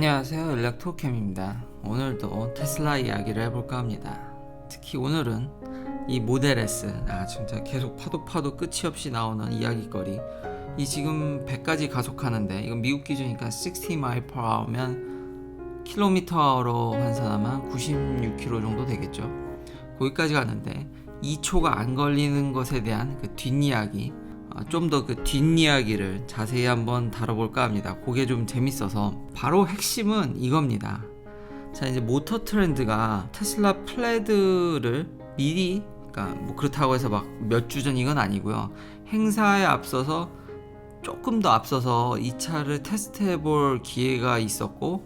안녕하세요, 일렉트로캠입니다. 오늘도 테슬라 이야기를 해볼까 합니다. 특히 오늘은 이 모델 S, 진짜 계속 파도 끝이 없이 나오는 이야기거리. 이 지금 100까지 가속하는데, 이건 미국 기준이니까 60 마일 per hour면 킬로미터로 환산하면 96km 정도 되겠죠. 거기까지 가는데 2초가 안 걸리는 것에 대한 그 뒷이야기, 좀 더 그 뒷이야기를 자세히 한번 다뤄볼까 합니다. 그게 좀 재밌어서. 바로 핵심은 이겁니다. 자, 이제 모터 트렌드가 테슬라 플레드를 미리, 그러니까 뭐 그렇다고 해서 막 몇 주 전 이건 아니고요. 행사에 앞서서 조금 더 앞서서 이 차를 테스트해 볼 기회가 있었고,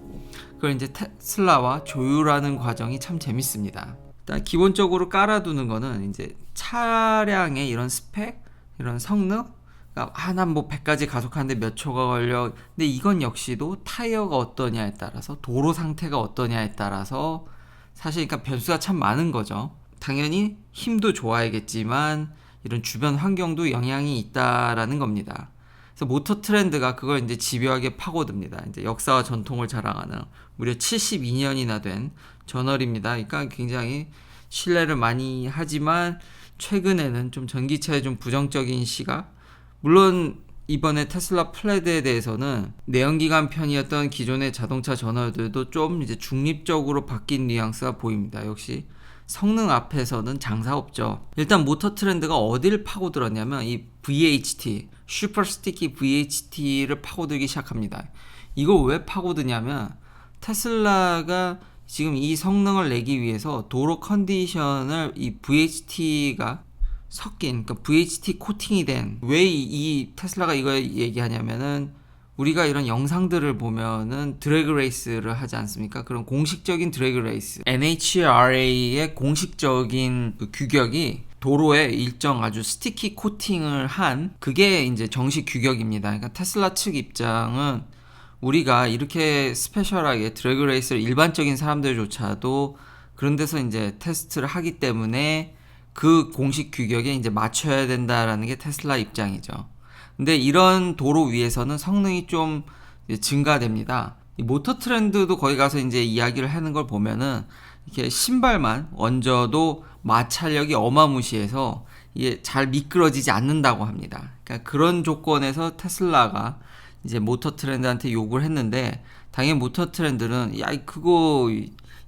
그걸 이제 테슬라와 조율하는 과정이 참 재밌습니다. 일단 기본적으로 깔아두는 거는 이제 차량의 이런 스펙, 이런 성능, 그러니까 난 뭐 100까지 가속하는데 몇 초가 걸려. 근데 이건 역시도 타이어가 어떠냐에 따라서, 도로 상태가 어떠냐에 따라서 사실 그러니까 변수가 참 많은 거죠. 당연히 힘도 좋아야겠지만 이런 주변 환경도 영향이 있다라는 겁니다. 그래서 모터 트렌드가 그걸 이제 집요하게 파고듭니다. 이제 역사와 전통을 자랑하는 무려 72년이나 된 저널입니다. 그러니까 굉장히 신뢰를 많이 하지만 최근에는 좀 전기차에 좀 부정적인 시각. 물론 이번에 테슬라 플레드에 대해서는 내연기관 편이었던 기존의 자동차 저널들도 좀 이제 중립적으로 바뀐 뉘앙스가 보입니다. 역시 성능 앞에서는 장사 없죠. 일단 모터 트렌드가 어디를 파고들었냐면 이 VHT, 슈퍼 스티키 VHT를 파고들기 시작합니다. 이걸 왜 파고드냐면 테슬라가 지금 이 성능을 내기 위해서 도로 컨디션을 이 VHT가 섞인, 그러니까 VHT 코팅이 된, 왜 이 테슬라가 이거 얘기하냐면은 우리가 이런 영상들을 보면은 드래그 레이스를 하지 않습니까? 그런 공식적인 드래그 레이스, NHRA의 공식적인 그 규격이 도로에 일정 아주 스티키 코팅을 한, 그게 이제 정식 규격입니다. 그러니까 테슬라 측 입장은 우리가 이렇게 스페셜하게 드래그 레이스를 일반적인 사람들조차도 그런 데서 이제 테스트를 하기 때문에 그 공식 규격에 이제 맞춰야 된다라는 게 테슬라 입장이죠. 근데 이런 도로 위에서는 성능이 좀 증가됩니다. 이 모터 트렌드도 거기 가서 이제 이야기를 하는 걸 보면은 이렇게 신발만 얹어도 마찰력이 어마무시해서 이게 잘 미끄러지지 않는다고 합니다. 그러니까 그런 조건에서 테슬라가 이제 모터 트렌드한테 욕을 했는데, 당연히 모터 트렌드는 야 그거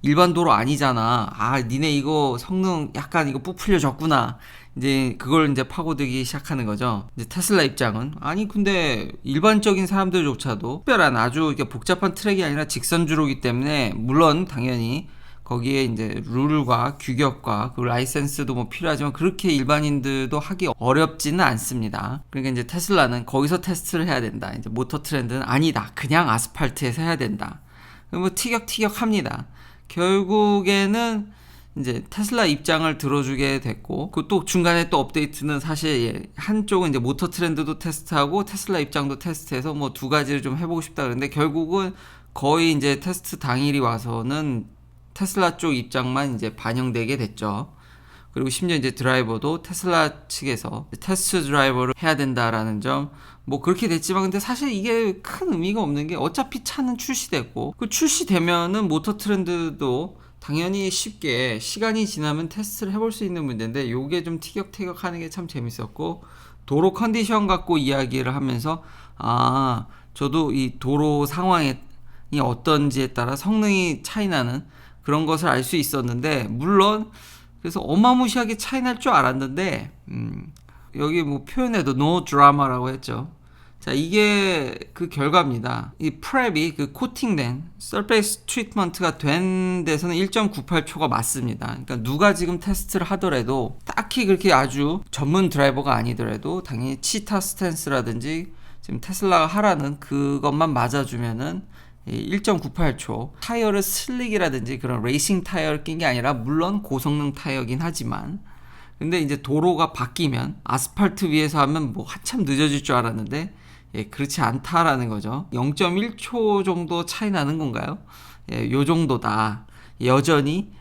일반 도로 아니잖아. 니네 이거 성능 약간 이거 부풀려졌구나. 이제 그걸 이제 파고들기 시작하는 거죠. 이제 테슬라 입장은 아니 근데 일반적인 사람들조차도 특별한 아주 이렇게 복잡한 트랙이 아니라 직선주로기 때문에, 물론 당연히 거기에 이제 룰과 규격과 그 라이센스도 뭐 필요하지만 그렇게 일반인들도 하기 어렵지는 않습니다. 그러니까 이제 테슬라는 거기서 테스트를 해야 된다. 이제 모터 트렌드는 아니다. 그냥 아스팔트에서 해야 된다. 뭐 티격티격 합니다. 결국에는 이제 테슬라 입장을 들어주게 됐고, 그 또 중간에 또 업데이트는 사실 한쪽은 이제 모터 트렌드도 테스트하고 테슬라 입장도 테스트해서 뭐 두 가지를 좀 해보고 싶다 그랬는데, 결국은 거의 이제 테스트 당일이 와서는 테슬라 쪽 입장만 이제 반영되게 됐죠. 그리고 심지어 이제 드라이버도 테슬라 측에서 테스트 드라이버를 해야 된다라는 점, 뭐 그렇게 됐지만 근데 사실 이게 큰 의미가 없는 게 어차피 차는 출시됐고, 그 출시되면은 모터 트렌드도 당연히 쉽게 시간이 지나면 테스트를 해볼 수 있는 문제인데, 요게 좀 티격태격 하는 게 참 재밌었고, 도로 컨디션 갖고 이야기를 하면서 저도 이 도로 상황이 어떤지에 따라 성능이 차이 나는 그런 것을 알 수 있었는데, 물론 그래서 어마무시하게 차이 날 줄 알았는데, 여기 뭐 표현에도 no drama라고 했죠. 자, 이게 그 결과입니다. 이 프랩이 그 코팅된 서페이스 트리트먼트가 된 데서는 1.98초가 맞습니다. 그러니까 누가 지금 테스트를 하더라도, 딱히 그렇게 아주 전문 드라이버가 아니더라도 당연히 치타 스탠스라든지 지금 테슬라가 하라는 그것만 맞아주면은 1.98초 타이어를 슬릭이라든지 그런 레이싱 타이어를 낀 게 아니라, 물론 고성능 타이어긴 하지만, 근데 이제 도로가 바뀌면 아스팔트 위에서 하면 뭐 한참 늦어질 줄 알았는데 그렇지 않다라는 거죠. 0.1초 정도 차이 나는 건가요? 요 정도다. 여전히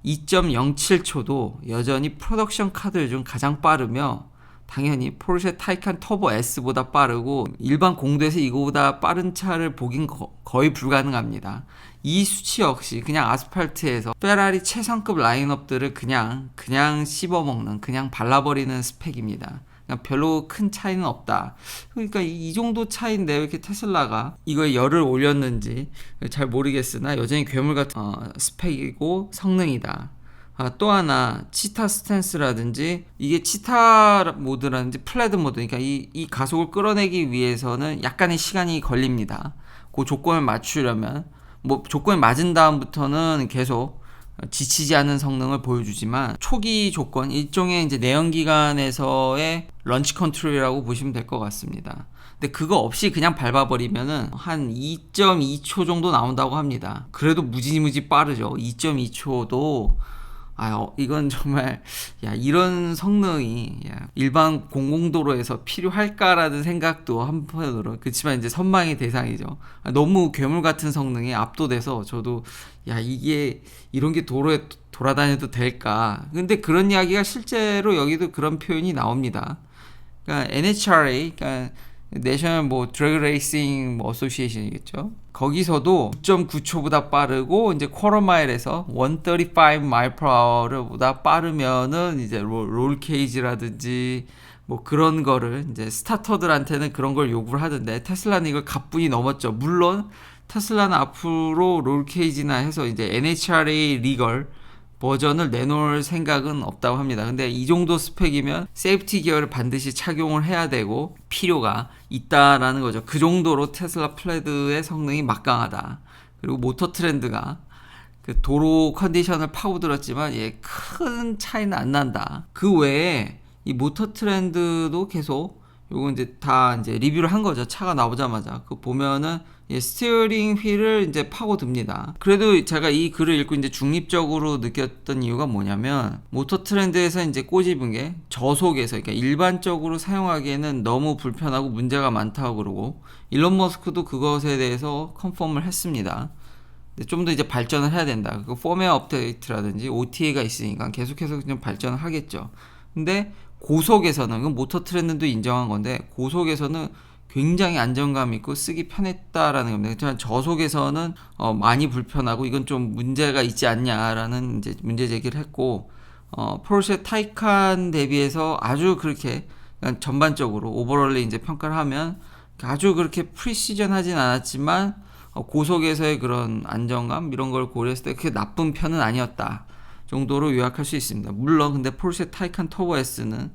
2.07초도 여전히 프로덕션 카드 중 가장 빠르며, 당연히 포르쉐 타이칸 터보 S보다 빠르고 일반 공도에서 이거보다 빠른 차를 보긴 거의 불가능합니다. 이 수치 역시 그냥 아스팔트에서 페라리 최상급 라인업들을 그냥 씹어먹는, 그냥 발라버리는 스펙입니다. 그냥 별로 큰 차이는 없다. 그러니까 이 정도 차이인데 왜 이렇게 테슬라가 이거에 열을 올렸는지 잘 모르겠으나 여전히 괴물 같은 스펙이고 성능이다. 또 하나 치타 스탠스라든지 이게 치타 모드라든지 플랫 모드, 그러니까 이 가속을 끌어내기 위해서는 약간의 시간이 걸립니다. 그 조건을 맞추려면 뭐 조건이 맞은 다음부터는 계속 지치지 않는 성능을 보여주지만 초기 조건, 일종의 이제 내연기관에서의 런치 컨트롤이라고 보시면 될 것 같습니다. 근데 그거 없이 그냥 밟아버리면은 한 2.2초 정도 나온다고 합니다. 그래도 무지무지 빠르죠. 2.2초도 이건 정말 이런 성능이 일반 공공도로에서 필요할까라는 생각도 한편으로, 그렇지만 이제 선망의 대상이죠. 너무 괴물 같은 성능에 압도돼서 저도 이게 이런 게 도로에 돌아다녀도 될까. 근데 그런 이야기가 실제로 여기도 그런 표현이 나옵니다. 그러니까 NHRA, 그러니까 내셔널 뭐 드래그 레이싱 뭐 어소시에이션이겠죠. 거기서도 9.9초보다 빠르고 이제 쿼터 마일에서 135 마일 per hour보다 빠르면은 이제 롤 케이지라든지 뭐 그런 거를 이제 스타터들한테는 그런 걸 요구를 하던데, 테슬라는 이걸 가뿐히 넘었죠. 물론 테슬라는 앞으로 롤 케이지나 해서 이제 NHRA 리걸 버전을 내놓을 생각은 없다고 합니다. 근데 이 정도 스펙이면 세이프티 기어를 반드시 착용을 해야 되고 필요가 있다라는 거죠. 그 정도로 테슬라 플레드의 성능이 막강하다. 그리고 모터 트렌드가 그 도로 컨디션을 파고들었지만 큰 차이는 안 난다. 그 외에 이 모터 트렌드도 계속 요거 이제 다 이제 리뷰를 한 거죠. 차가 나오자마자. 그 보면은 스티어링 휠을 이제 파고듭니다. 그래도 제가 이 글을 읽고 이제 중립적으로 느꼈던 이유가 뭐냐면, 모터 트렌드에서 이제 꼬집은 게 저속에서, 그러니까 일반적으로 사용하기에는 너무 불편하고 문제가 많다고 그러고, 일론 머스크도 그것에 대해서 컨펌을 했습니다. 좀 더 이제 발전을 해야 된다. 그 펌웨어 업데이트라든지 OTA가 있으니까 계속해서 그냥 발전을 하겠죠. 근데 고속에서는, 그건 모터 트렌드도 인정한 건데, 고속에서는 굉장히 안정감 있고 쓰기 편했다라는 겁니다. 하지만 저속에서는 많이 불편하고 이건 좀 문제가 있지 않냐라는 이제 문제 제기를 했고, 포르쉐 타이칸 대비해서 아주 그렇게 전반적으로 오버롤리 이제 평가를 하면 아주 그렇게 프리시전 하진 않았지만 고속에서의 그런 안정감 이런 걸 고려했을 때 그렇게 나쁜 편은 아니었다 정도로 요약할 수 있습니다. 물론 근데 포르쉐 타이칸 터보 S는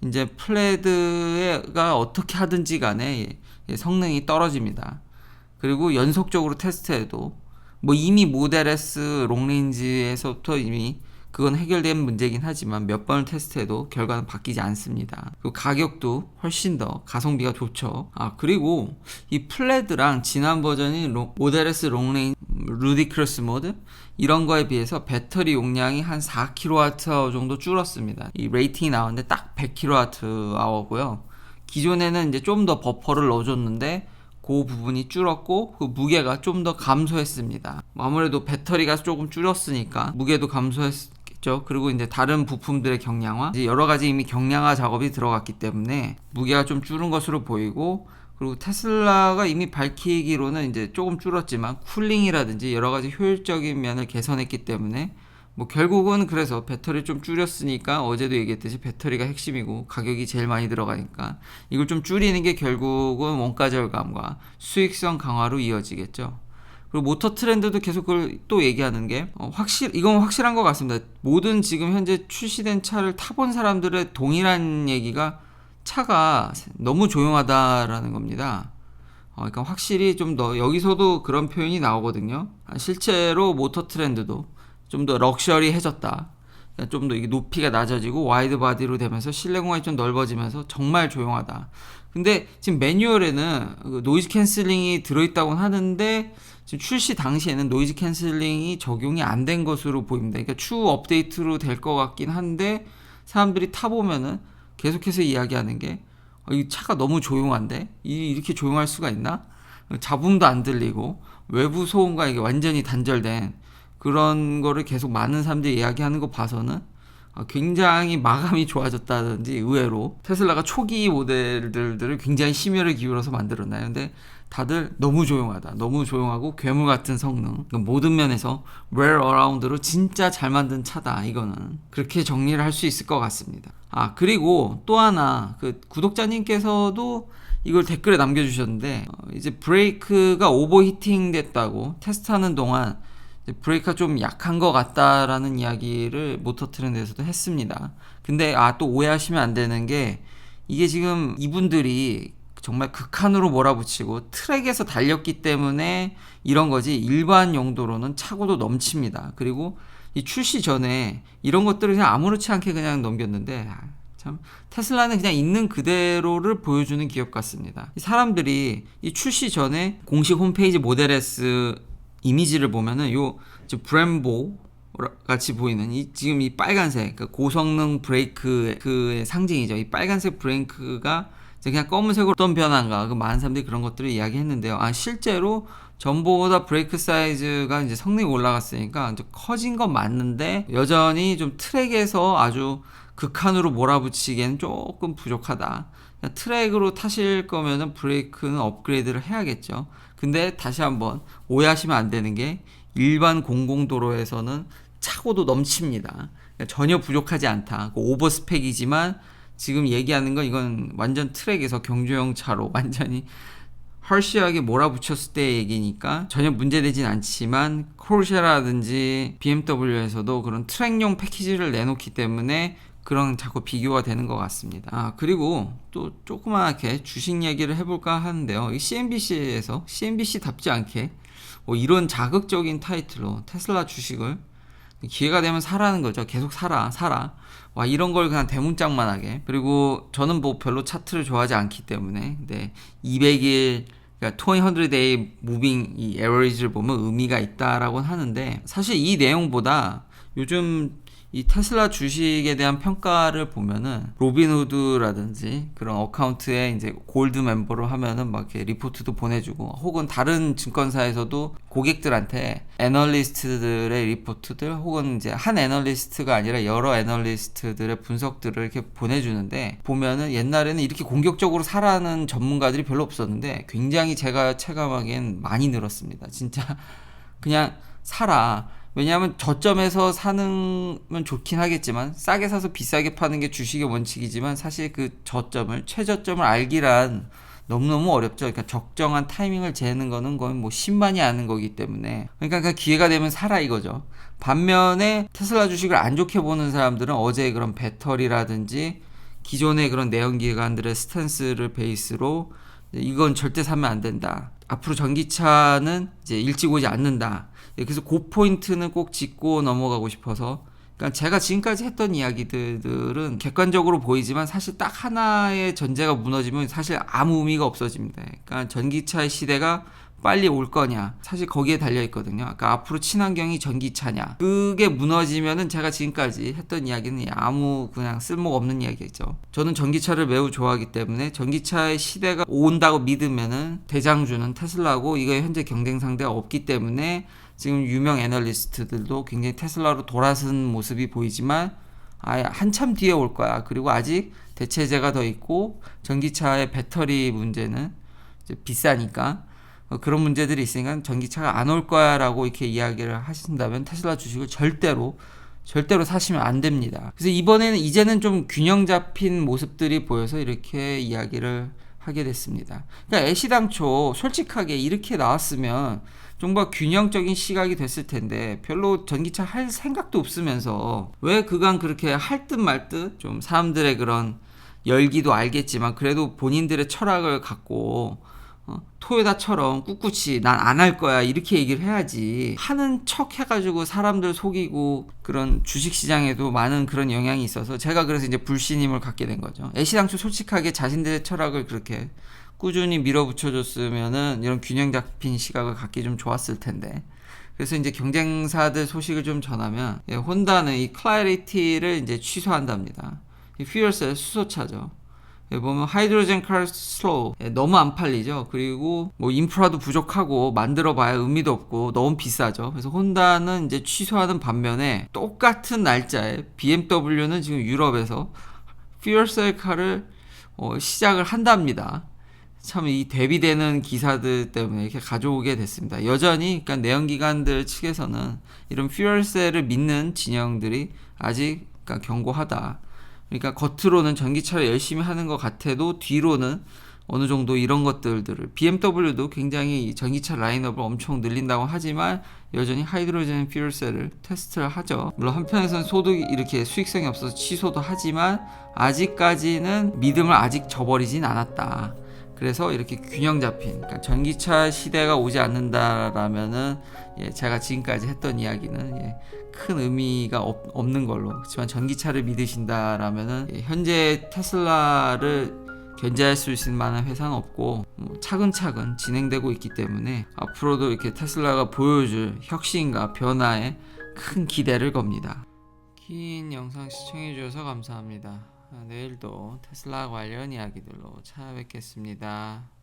이제 플레드가 어떻게 하든지 간에 성능이 떨어집니다. 그리고 연속적으로 테스트해도 뭐 이미 모델 S 롱레인지에서부터 이미 그건 해결된 문제긴 하지만 몇 번을 테스트해도 결과는 바뀌지 않습니다. 그리고 가격도 훨씬 더 가성비가 좋죠. 그리고 이 플레드랑 지난 버전인 모델 S 롱레인지 루디크러스 모드 이런 거에 비해서 배터리 용량이 한 4kWh 정도 줄었습니다. 이 레이팅이 나오는데 딱 100kWh고요. 기존에는 이제 좀 더 버퍼를 넣어줬는데 그 부분이 줄었고 그 무게가 좀 더 감소했습니다. 아무래도 배터리가 조금 줄었으니까 무게도 감소했겠죠. 그리고 이제 다른 부품들의 경량화, 이제 여러 가지 이미 경량화 작업이 들어갔기 때문에 무게가 좀 줄은 것으로 보이고, 그리고 테슬라가 이미 밝히기로는 이제 조금 줄었지만 쿨링이라든지 여러 가지 효율적인 면을 개선했기 때문에 뭐 결국은 그래서 배터리 좀 줄였으니까 어제도 얘기했듯이 배터리가 핵심이고 가격이 제일 많이 들어가니까 이걸 좀 줄이는 게 결국은 원가 절감과 수익성 강화로 이어지겠죠. 그리고 모터 트렌드도 계속 그걸 또 얘기하는 게 이건 확실한 것 같습니다. 모든 지금 현재 출시된 차를 타본 사람들의 동일한 얘기가 차가 너무 조용하다라는 겁니다. 그러니까 확실히 좀 더 여기서도 그런 표현이 나오거든요. 실제로 모터 트렌드도 좀 더 럭셔리해졌다. 좀 더 이게 높이가 낮아지고 와이드 바디로 되면서 실내 공간이 좀 넓어지면서 정말 조용하다. 근데 지금 매뉴얼에는 노이즈 캔슬링이 들어있다고는 하는데 지금 출시 당시에는 노이즈 캔슬링이 적용이 안 된 것으로 보입니다. 그러니까 추후 업데이트로 될 것 같긴 한데 사람들이 타보면은 계속해서 이야기하는 게 이 차가 너무 조용한데 이렇게 조용할 수가 있나? 잡음도 안 들리고 외부 소음과 이게 완전히 단절된 그런 거를 계속 많은 사람들이 이야기하는 거 봐서는 굉장히 마감이 좋아졌다든지 의외로 테슬라가 초기 모델들을 굉장히 심혈을 기울여서 만들었나요? 근데 다들 너무 조용하다. 너무 조용하고 괴물 같은 성능. 모든 면에서 well around로 진짜 잘 만든 차다. 이거는 그렇게 정리를 할 수 있을 것 같습니다. 그리고 또 하나 그 구독자님께서도 이걸 댓글에 남겨주셨는데 이제 브레이크가 오버히팅 됐다고 테스트하는 동안 브레이크가 좀 약한 것 같다라는 이야기를 모터트렌드에서도 했습니다. 근데 또 오해하시면 안 되는 게 이게 지금 이분들이 정말 극한으로 몰아붙이고 트랙에서 달렸기 때문에 이런 거지 일반 용도로는 차고도 넘칩니다. 그리고 이 출시 전에 이런 것들을 그냥 아무렇지 않게 그냥 넘겼는데 참 테슬라는 그냥 있는 그대로를 보여주는 기업 같습니다. 이 사람들이 이 출시 전에 공식 홈페이지 모델 S 이미지를 보면은 브렘보 같이 보이는 지금 이 빨간색 고성능 브레이크의 상징이죠. 이 빨간색 브레이크가 그냥 검은색으로 어떤 변화인가 많은 사람들이 그런 것들을 이야기했는데요. 실제로 전보다 브레이크 사이즈가 이제 성능이 올라갔으니까 이제 커진 건 맞는데 여전히 좀 트랙에서 아주 극한으로 몰아붙이기에는 조금 부족하다. 트랙으로 타실 거면은 브레이크는 업그레이드를 해야겠죠. 근데 다시 한번 오해하시면 안 되는 게 일반 공공도로에서는 차고도 넘칩니다. 전혀 부족하지 않다. 오버스펙이지만 지금 얘기하는 건 이건 완전 트랙에서 경주용 차로 완전히 헐시하게 몰아붙였을 때의 얘기니까 전혀 문제되진 않지만 포르쉐라든지 BMW에서도 그런 트랙용 패키지를 내놓기 때문에 그런 자꾸 비교가 되는 것 같습니다. 그리고 또 조그맣게 주식 얘기를 해볼까 하는데요. CNBC에서 CNBC답지 않게 이런 자극적인 타이틀로 테슬라 주식을 기회가 되면 사라는 거죠. 계속 사라. 이런 걸 그냥 대문짝만하게. 그리고 저는 별로 차트를 좋아하지 않기 때문에 200일 그러니까 200day 무빙 이 에버리지를 보면 의미가 있다라고 하는데 사실 이 내용보다 요즘 이 테슬라 주식에 대한 평가를 보면은 로빈후드라든지 그런 어카운트에 이제 골드 멤버로 하면은 막 이렇게 리포트도 보내주고 혹은 다른 증권사에서도 고객들한테 애널리스트들의 리포트들 혹은 이제 한 애널리스트가 아니라 여러 애널리스트들의 분석들을 이렇게 보내주는데 보면은 옛날에는 이렇게 공격적으로 사라는 전문가들이 별로 없었는데 굉장히 제가 체감하기엔 많이 늘었습니다. 진짜 그냥 사라. 왜냐하면 저점에서 사는 건 좋긴 하겠지만 싸게 사서 비싸게 파는 게 주식의 원칙이지만 사실 그 저점을 최저점을 알기란 너무너무 어렵죠. 그러니까 적정한 타이밍을 재는 거는 거의 뭐 10만이 아는 거기 때문에 그러니까 그 기회가 되면 사라 이거죠. 반면에 테슬라 주식을 안 좋게 보는 사람들은 어제 그런 배터리라든지 기존의 그런 내연기관들의 스탠스를 베이스로 이건 절대 사면 안 된다. 앞으로 전기차는 이제 일찍 오지 않는다. 그래서 그 포인트는 꼭 짚고 넘어가고 싶어서 그러니까 제가 지금까지 했던 이야기들은 객관적으로 보이지만 사실 딱 하나의 전제가 무너지면 사실 아무 의미가 없어집니다. 그러니까 전기차의 시대가 빨리 올 거냐 사실 거기에 달려 있거든요. 그러니까 앞으로 친환경이 전기차냐 그게 무너지면은 제가 지금까지 했던 이야기는 아무 그냥 쓸모가 없는 이야기죠. 저는 전기차를 매우 좋아하기 때문에 전기차의 시대가 온다고 믿으면은 대장주는 테슬라고 이거에 현재 경쟁 상대가 없기 때문에 지금 유명 애널리스트들도 굉장히 테슬라로 돌아선 모습이 보이지만 한참 뒤에 올 거야. 그리고 아직 대체제가 더 있고 전기차의 배터리 문제는 이제 비싸니까 그런 문제들이 있으니까 전기차가 안 올 거야 라고 이렇게 이야기를 하신다면 테슬라 주식을 절대로 사시면 안 됩니다. 그래서 이제는 좀 균형 잡힌 모습들이 보여서 이렇게 이야기를 하게 됐습니다. 그러니까 애시당초 솔직하게 이렇게 나왔으면 좀 더 균형적인 시각이 됐을 텐데 별로 전기차 할 생각도 없으면서 왜 그간 그렇게 할 듯 말 듯 좀 사람들의 그런 열기도 알겠지만 그래도 본인들의 철학을 갖고 토요다처럼 꿋꿋이 난 안 할 거야 이렇게 얘기를 해야지 하는 척 해가지고 사람들 속이고 그런 주식시장에도 많은 그런 영향이 있어서 제가 그래서 이제 불신임을 갖게 된 거죠. 애시당초 솔직하게 자신들의 철학을 그렇게 꾸준히 밀어붙여줬으면은 이런 균형 잡힌 시각을 갖기 좀 좋았을 텐데 그래서 이제 경쟁사들 소식을 좀 전하면 혼다는 이 클래리티를 이제 취소한답니다. 이 퓨얼셀 수소차죠. 보면 하이드로젠 카 슬로우 너무 안 팔리죠. 그리고 뭐 인프라도 부족하고 만들어봐야 의미도 없고 너무 비싸죠. 그래서 혼다는 이제 취소하는 반면에 똑같은 날짜에 BMW는 지금 유럽에서 퓨얼셀 카를 시작을 한답니다. 참 이 대비되는 기사들 때문에 이렇게 가져오게 됐습니다. 여전히 그러니까 내연기관들 측에서는 이런 퓨얼셀을 믿는 진영들이 아직 그러니까 견고하다. 그러니까 겉으로는 전기차를 열심히 하는 것 같아도 뒤로는 어느 정도 이런 것들을 BMW도 굉장히 전기차 라인업을 엄청 늘린다고 하지만 여전히 하이드로젠 퓨얼셀을 테스트를 하죠. 물론 한편에서는 소득이 이렇게 수익성이 없어서 취소도 하지만 아직까지는 믿음을 아직 저버리진 않았다. 그래서 이렇게 균형 잡힌 그러니까 전기차 시대가 오지 않는다라면은 제가 지금까지 했던 이야기는 큰 의미가 없는 걸로. 그렇지만 전기차를 믿으신다라면은 현재 테슬라를 견제할 수 있을 만한 회사는 없고 차근차근 진행되고 있기 때문에 앞으로도 이렇게 테슬라가 보여줄 혁신과 변화에 큰 기대를 겁니다. 긴 영상 시청해 주셔서 감사합니다. 내일도 테슬라 관련 이야기들로 찾아뵙겠습니다.